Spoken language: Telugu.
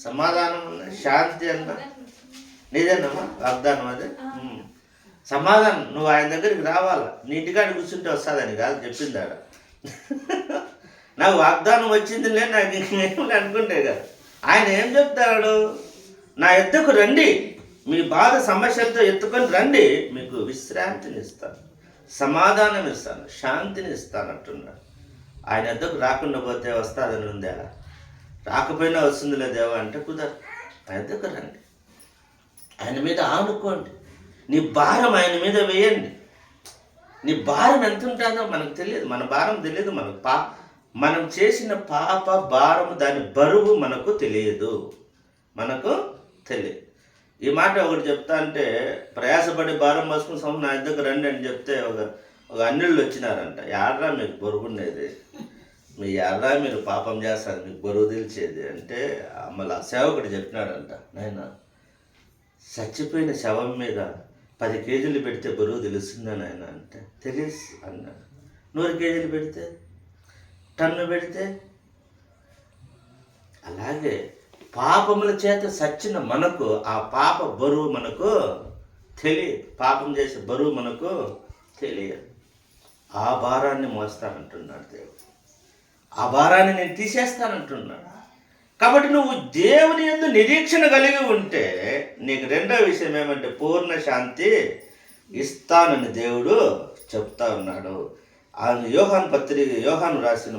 సమాధానం ఉంది, శాంతి అన్న నిజేనమ్మా వాగ్దానం అది. సమాధానం నువ్వు ఆయన దగ్గరికి రావాలా, నీటికాడి కూర్చుంటే వస్తుందని కాదు చెప్పింది ఆడ. నాకు వాగ్దానం వచ్చిందిలే నాకు ఇంకేమి అనుకుంటే కదా. ఆయన ఏం చెప్తాడు, నా ఎత్తుకు రండి, మీ బాధ సమస్యలతో ఎత్తుకొని రండి, మీకు విశ్రాంతిని ఇస్తాను, సమాధానం ఇస్తాను, శాంతిని ఇస్తాను అంటున్నాడు. ఆయన ఎద్దుకు రాకుండా పోతే వస్తుందని ఉంది, అలా రాకపోయినా వస్తుందిలే దేవా అంటే కుదరదు. ఆయన ఎద్దుకు రండి, ఆయన మీద ఆనుకోండి, నీ భారం ఆయన మీద వేయండి. నీ భారం ఎంత ఉంటుందో మనకు తెలియదు, మన భారం తెలియదు మనకు. మనం చేసిన పాప భారం, దాని బరువు మనకు తెలియదు, మనకు తెలియదు. ఈ మాట ఒకటి చెప్తా అంటే, ప్రయాసపడి భారం మోసుకుని నా దగ్గర రండి అని చెప్తే ఒక అన్నిళ్ళు వచ్చినారంట. యాడ్రా మీకు బరువుండేది, మీ యాడ్రా మీరు పాపం చేస్తారు, మీకు బరువు తెలిసేది అంటే, మళ్ళీ ఆ సేవకుడు చెప్పినాడంట, నాయన చచ్చిపోయిన శవం మీద 10 కేజీలు పెడితే బరువు తెలుస్తుందా నాయన అంటే, తెలుసు అన్నాడు. 100 కేజీలు పెడితే, టన్ను పెడితే, అలాగే పాపముల చేత సచ్చిన మనకు ఆ పాప బరువు మనకు తెలియదు, పాపం చేసే బరువు మనకు తెలియదు. ఆ భారాన్ని మోస్తానంటున్నాడు దేవుడు, ఆ భారాన్ని నేను తీసేస్తానంటున్నాడు. కాబట్టి నువ్వు దేవుని యందు నిరీక్షణ కలిగి ఉంటే నీకు రెండో విషయం ఏమంటే పూర్ణ శాంతి ఇస్తానని దేవుడు చెప్తా ఉన్నాడు. యోహాను రాసిన